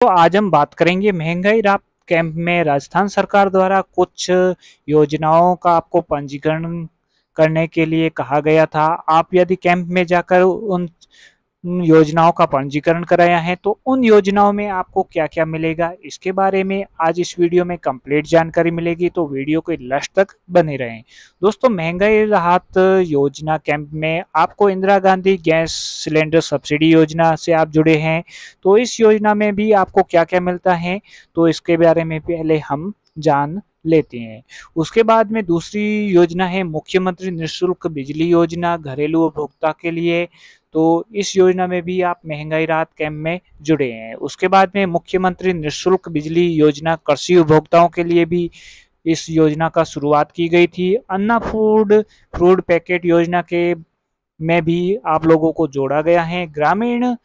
तो आज हम बात करेंगे महंगाई राहत कैंप में राजस्थान सरकार द्वारा कुछ योजनाओं का आपको पंजीकरण करने के लिए कहा गया था। आप यदि कैंप में जाकर उन योजनाओं का पंजीकरण कराया है तो उन योजनाओं में आपको क्या-क्या मिलेगा, इसके बारे में आज इस वीडियो में कंप्लीट जानकारी मिलेगी, तो वीडियो के लास्ट तक बने रहें। दोस्तों, महंगाई राहत योजना कैंप में आपको Indira Gandhi gas cylinder subsidy योजना से आप जुड़े हैं, तो इस योजना में भी आपको क्या-क्या मिलता है, तो इसके बारे में पहले हम जान लेते हैं। उसके बाद में दूसरी योजना है मुख्यमंत्री निःशुल्क बिजली योजना घरेलू उपभोक्ता के लिए, तो इस योजना में भी आप महंगाई राहत कैंप में जुड़े हैं। उसके बाद में मुख्यमंत्री निःशुल्क बिजली योजना कृषि उपभोक्ताओं के लिए भी इस योजना का शुरुआत की गई थी। अन्ना फूड पैकेट योजना के में भी आप लोगों को जोड़ा गया है। ग्रामीण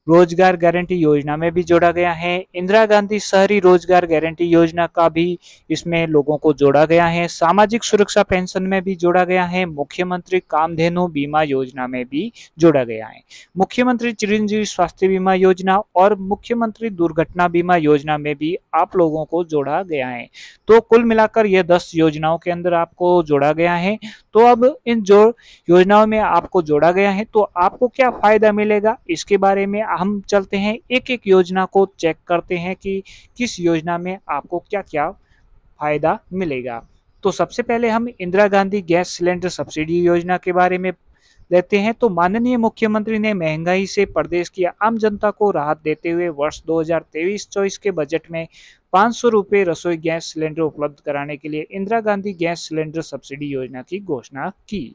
रोजगार गारंटी योजना में भी जोड़ा गया है। इंदिरा गांधी शहरी रोजगार गारंटी योजना का भी इसमें लोगों को जोड़ा गया है। सामाजिक सुरक्षा पेंशन में भी जोड़ा गया है। मुख्यमंत्री कामधेनु बीमा योजना में भी जोड़ा गया है। मुख्यमंत्री चिरंजीवी स्वास्थ्य बीमा योजना और मुख्यमंत्री दुर्घटना बीमा योजना में भी आप लोगों को जोड़ा गया है। तो कुल मिलाकर यह 10 योजनाओं के अंदर आपको जोड़ा गया है। तो अब इन जो योजनाओं में आपको जोड़ा गया है तो आपको क्या फायदा मिलेगा, इसके बारे में हम चलते हैं, एक एक योजना को चेक करते हैं कि किस योजना में आपको क्या क्या फायदा मिलेगा। तो सबसे पहले हम Indira Gandhi gas cylinder subsidy योजना के बारे में लेते हैं। तो माननीय मुख्यमंत्री ने महंगाई से प्रदेश की आम जनता को राहत देते हुए वर्ष 2023-24 के बजट में 500 रुपये रसोई गैस सिलेंडर उपलब्ध कराने के लिए Indira Gandhi gas cylinder subsidy योजना की घोषणा की।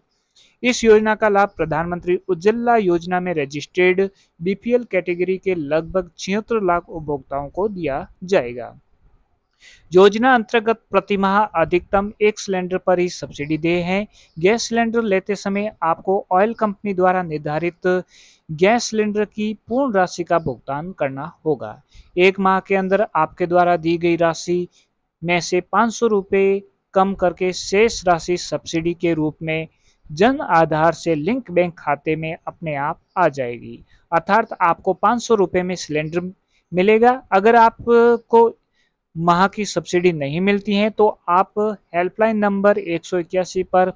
इस योजना का लाभ प्रधानमंत्री उज्ज्वला योजना में रजिस्टर्ड बीपीएल कैटेगरी के लगभग 76 लाख उपभोक्ताओं को दिया जाएगा। योजना अंतर्गत प्रतिमाह अधिकतम एक सिलेंडर पर ही सब्सिडी दे है। गैस सिलेंडर लेते समय आपको ऑयल कंपनी द्वारा निर्धारित गैस सिलेंडर की पूर्ण राशि का भुगतान करना होगा। एक माह के अंदर आपके द्वारा दी गई राशि में से 500 रुपये कम करके शेष राशि सब्सिडी के रूप में जन आधार से लिंक बैंक खाते में अपने आप आ जाएगी। अर्थात आपको 500 रुपये में सिलेंडर मिलेगा। अगर आपको माह की सब्सिडी नहीं मिलती है तो आप हेल्पलाइन नंबर 181 पर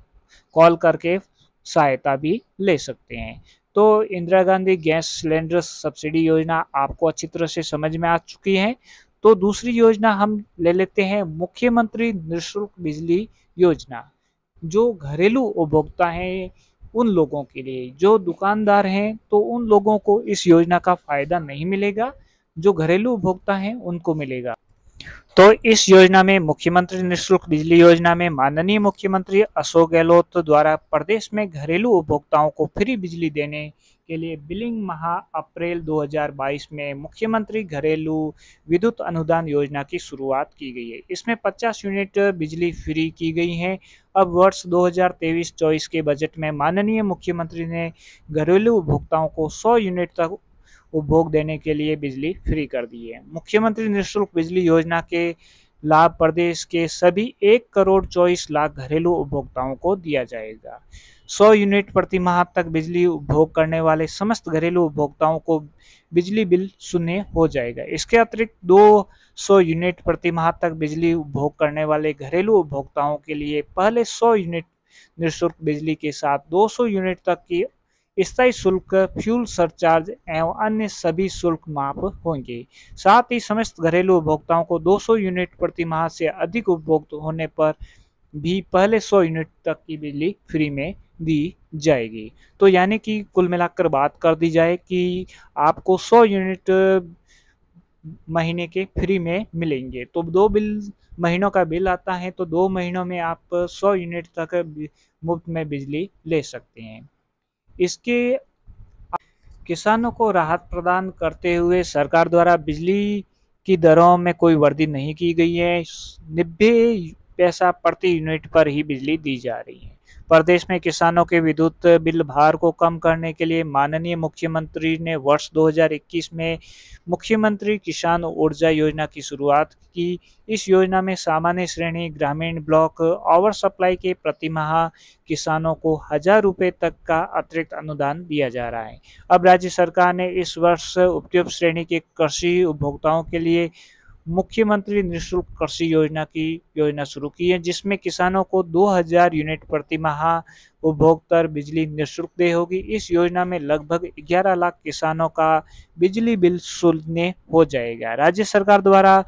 कॉल करके सहायता भी ले सकते हैं। तो Indira Gandhi gas cylinder subsidy योजना आपको अच्छी तरह से समझ में आ चुकी है। तो दूसरी योजना हम ले लेते हैं मुख्यमंत्री निःशुल्क बिजली योजना, जो घरेलू उपभोक्ता हैं उन लोगों के लिए। जो दुकानदार हैं तो उन लोगों को इस योजना का फायदा नहीं मिलेगा, जो घरेलू उपभोक्ता हैं उनको मिलेगा। तो इस योजना में मुख्यमंत्री निःशुल्क बिजली योजना में माननीय मुख्यमंत्री अशोक गहलोत द्वारा प्रदेश में घरेलू उपभोक्ताओं को फ्री बिजली देने के लिए बिलिंग माह अप्रैल 2022 में मुख्यमंत्री घरेलू विद्युत अनुदान योजना की शुरुआत की गई है। इसमें 50 यूनिट बिजली फ्री की गई है। अब वर्ष 2023-24 के बजट में माननीय मुख्यमंत्री ने घरेलू उपभोक्ताओं को 100 यूनिट तक उपभोग देने के लिए बिजली फ्री कर दी है। मुख्यमंत्री निःशुल्क बिजली योजना के लाभ प्रदेश के सभी 1,24,00,000 घरेलू उपभोक्ताओं को दिया जाएगा। 100 यूनिट प्रति माह तक बिजली उपभोग करने वाले समस्त घरेलू उपभोक्ताओं को बिजली बिल शून्य हो जाएगा। इसके अतिरिक्त 200 यूनिट प्रति माह तक बिजली उपभोग करने वाले घरेलू उपभोक्ताओं के लिए पहले 100 यूनिट निःशुल्क बिजली के साथ 200 यूनिट तक की स्थायी शुल्क, फ्यूल सरचार्ज एवं अन्य सभी शुल्क माफ होंगे। साथ ही समस्त घरेलू उपभोक्ताओं को 200 यूनिट प्रति माह से अधिक उपभोग होने पर भी पहले 100 यूनिट तक की बिजली फ्री में दी जाएगी। तो यानी कि कुल मिलाकर बात कर दी जाए कि आपको 100 यूनिट महीने के फ्री में मिलेंगे। तो 2 महीनों का बिल आता है तो 2 महीनों में आप 100 यूनिट तक मुफ्त में बिजली ले सकते हैं। इसके किसानों को राहत प्रदान करते हुए सरकार द्वारा बिजली की दरों में कोई वृद्धि नहीं की गई है। 90 पैसा प्रति यूनिट पर ही बिजली दी जा रही है। प्रदेश में किसानों के विद्युत बिल भार को कम करने के लिए माननीय मुख्यमंत्री ने वर्ष 2021 में मुख्यमंत्री किसान ऊर्जा योजना की शुरुआत की। इस योजना में सामान्य श्रेणी ग्रामीण ब्लॉक ओवर सप्लाई के प्रतिमाह किसानों को 1,000 रुपये तक का अतिरिक्त अनुदान दिया जा रहा है। अब राज्य सरकार ने इस वर्ष उपयुक्त श्रेणी के कृषि उपभोक्ताओं के लिए मुख्यमंत्री निःशुल्क कृषि योजना की योजना शुरू की है, जिसमें किसानों को 2,000 यूनिट प्रति माह उपभोक्ता बिजली निःशुल्क देय होगी। इस योजना में लगभग 11 लाख किसानों का बिजली बिल शून्य हो जाएगा। राज्य सरकार द्वारा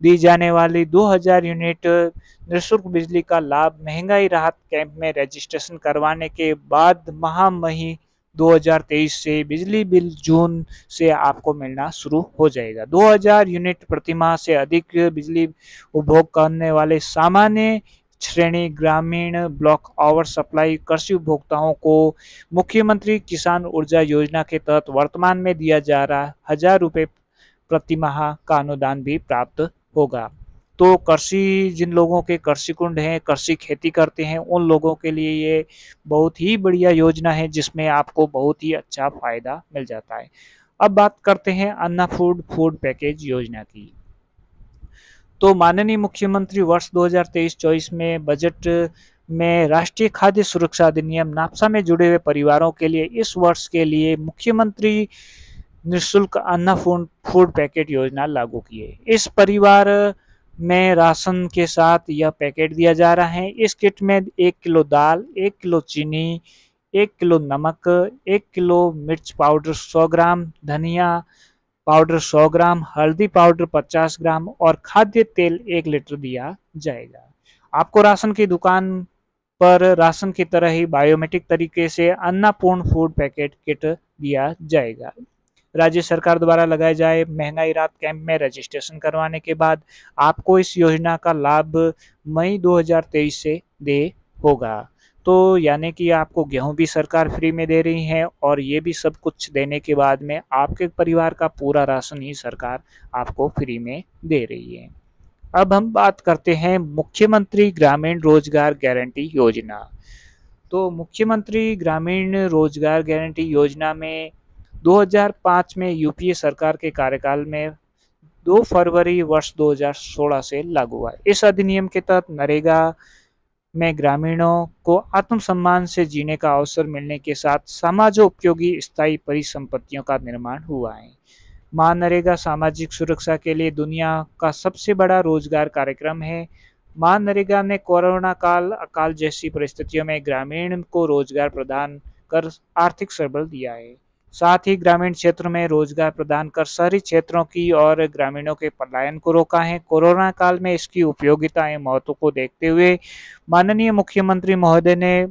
दी जाने वाली 2,000 यूनिट निःशुल्क बिजली का लाभ महंगाई राहत कैंप में रजिस्ट्रेशन करवाने के बाद मई 2023 से बिजली बिल जून से आपको मिलना शुरू हो जाएगा। 2,000 यूनिट प्रतिमाह से अधिक बिजली उपभोग करने वाले सामान्य श्रेणी ग्रामीण ब्लॉक ओवर सप्लाई कृषि उपभोक्ताओं को मुख्यमंत्री किसान ऊर्जा योजना के तहत वर्तमान में दिया जा रहा 1,000 रुपये प्रतिमाह का अनुदान भी प्राप्त होगा। तो कृषि जिन लोगों के कृषि कुंड हैं, कृषि खेती करते हैं, उन लोगों के लिए ये बहुत ही बढ़िया योजना है, जिसमें आपको बहुत ही अच्छा फायदा मिल जाता है। अब बात करते हैं अन्ना फूड पैकेज योजना की। तो माननीय मुख्यमंत्री वर्ष 2023-24 में बजट में राष्ट्रीय खाद्य सुरक्षा अधिनियम नाप्सा में जुड़े हुए परिवारों के लिए इस वर्ष के लिए मुख्यमंत्री निःशुल्क अन्ना फूड पैकेट योजना लागू की है। इस परिवार में राशन के साथ यह पैकेट दिया जा रहा है। इस किट में 1 किलो दाल, 1 किलो चीनी, 1 किलो नमक, 1 किलो मिर्च पाउडर 100 ग्राम, धनिया पाउडर 100 ग्राम, हल्दी पाउडर 50 ग्राम और खाद्य तेल 1 लीटर दिया जाएगा। आपको राशन की दुकान पर राशन की तरह ही बायोमेट्रिक तरीके से अन्नपूर्ण फूड पैकेट किट दिया जाएगा। राज्य सरकार द्वारा लगाए जाए महंगाई राहत कैंप में रजिस्ट्रेशन करवाने के बाद आपको इस योजना का लाभ मई 2023 से दे होगा। तो यानी कि आपको गेहूं भी सरकार फ्री में दे रही है और ये भी सब कुछ देने के बाद में आपके परिवार का पूरा राशन ही सरकार आपको फ्री में दे रही है। अब हम बात करते हैं मुख्यमंत्री ग्रामीण रोजगार गारंटी योजना। तो मुख्यमंत्री ग्रामीण रोजगार गारंटी योजना में 2005 में यूपीए सरकार के कार्यकाल में 2 फरवरी वर्ष 2016 से लागू हुआ। इस अधिनियम के तहत नरेगा में ग्रामीणों को आत्मसम्मान से जीने का अवसर मिलने के साथ समाजोपयोगी स्थायी परिसंपत्तियों का निर्माण हुआ है। महानरेगा सामाजिक सुरक्षा के लिए दुनिया का सबसे बड़ा रोजगार कार्यक्रम है। महानरेगा ने कोरोना काल, अकाल जैसी परिस्थितियों में ग्रामीण को रोजगार प्रदान कर आर्थिक सबल दिया है। साथ ही ग्रामीण क्षेत्र में रोजगार प्रदान कर शहरी क्षेत्रों की और ग्रामीणों के पलायन को रोका है। कोरोना काल में इसकी उपयोगिता एवं महत्व को देखते हुए माननीय मुख्यमंत्री महोदय ने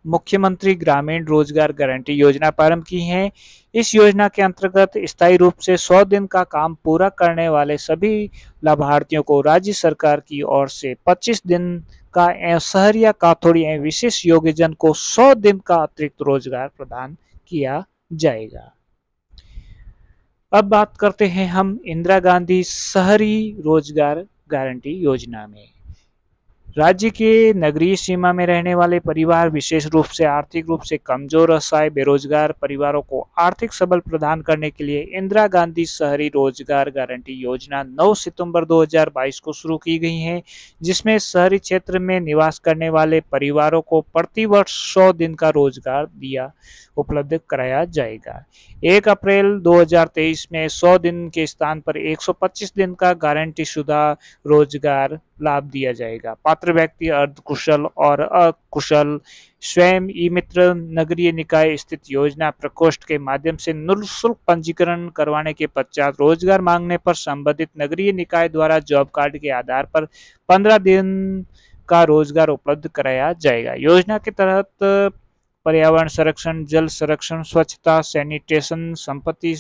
मुख्यमंत्री ग्रामीण रोजगार गारंटी योजना प्रारंभ की है। इस योजना के अंतर्गत स्थायी रूप से 100 दिन का काम पूरा करने वाले सभी लाभार्थियों को राज्य सरकार की ओर से 25 दिन का एवं शहरी या काथोड़ी एवं विशेष योग्यजन को 100 दिन का अतिरिक्त रोजगार प्रदान किया जाएगा। अब बात करते हैं हम इंदिरा गांधी शहरी रोजगार गारंटी योजना में। राज्य के नगरीय सीमा में रहने वाले परिवार, विशेष रूप से आर्थिक रूप से कमजोर असहाय बेरोजगार परिवारों को आर्थिक सबल प्रदान करने के लिए इंदिरा गांधी शहरी रोजगार गारंटी योजना 9 सितंबर 2022 को शुरू की गई है, जिसमें शहरी क्षेत्र में निवास करने वाले परिवारों को प्रति वर्ष 100 दिन का रोजगार दिया उपलब्ध कराया जाएगा। 1 अप्रैल 2023 में 100 दिन के स्थान पर 125 दिन का गारंटी शुदा रोजगार लाभ दिया जाएगा। पात्र व्यक्ति अर्धकुशल और अकुशल स्वयं ई मित्र नगरीय निकाय स्थित योजना प्रकोष्ठ के माध्यम से निःशुल्क पंजीकरण करवाने के पश्चात रोजगार मांगने पर संबंधित नगरीय निकाय द्वारा जॉब कार्ड के आधार पर 15 दिन का रोजगार उपलब्ध कराया जाएगा। योजना के तहत पर्यावरण संरक्षण, जल संरक्षण, स्वच्छता, सैनिटेशन, संपत्ति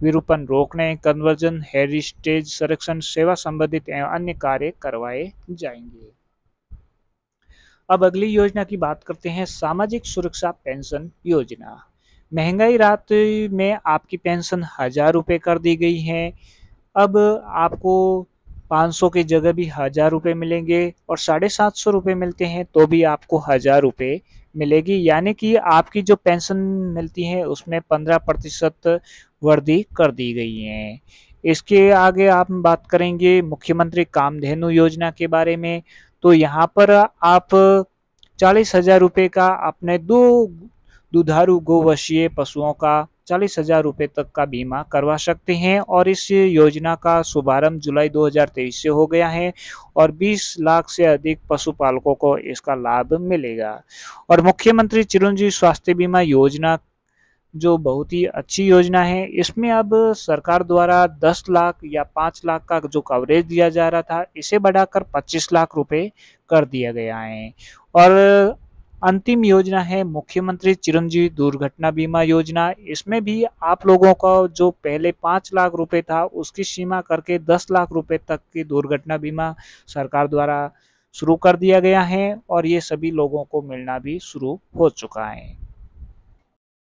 विरूपण रोकने, कन्वर्जन, हेरिटेज संरक्षण, सेवा संबंधित एवं अन्य कार्य करवाए जाएंगे। अब अगली योजना की बात करते हैं, सामाजिक सुरक्षा पेंशन योजना। महंगाई राहत में आपकी पेंशन 1,000 रुपये कर दी गई है। अब आपको 500 की जगह भी 1000 रुपये मिलेंगे और 750 रुपये मिलते हैं तो भी आपको 1000 रुपये मिलेगी, यानी कि आपकी जो पेंशन मिलती है उसमें 15% वृद्धि कर दी गई है। इसके आगे आप बात करेंगे मुख्यमंत्री कामधेनु योजना के बारे में, तो यहाँ पर आप 40,000 रुपये का अपने दो दुधारू गोवशीय पशुओं का 40,000 रुपये तक का बीमा करवा सकते हैं और इस योजना का शुभारंभ जुलाई 2023 से हो गया है और 20 लाख से अधिक पशुपालकों को इसका लाभ मिलेगा। और मुख्यमंत्री चिरंजीवी स्वास्थ्य बीमा योजना जो बहुत ही अच्छी योजना है, इसमें अब सरकार द्वारा 10 लाख या 5 लाख का जो कवरेज दिया जा रहा था, इसे बढ़ाकर 25 लाख रुपए कर दिया गया है। और अंतिम योजना है मुख्यमंत्री चिरंजीवी दुर्घटना बीमा योजना। इसमें भी आप लोगों का जो पहले 5 लाख रुपए था, उसकी सीमा करके 10 लाख रुपए तक की दुर्घटना बीमा सरकार द्वारा शुरू कर दिया गया है और ये सभी लोगों को मिलना भी शुरू हो चुका है।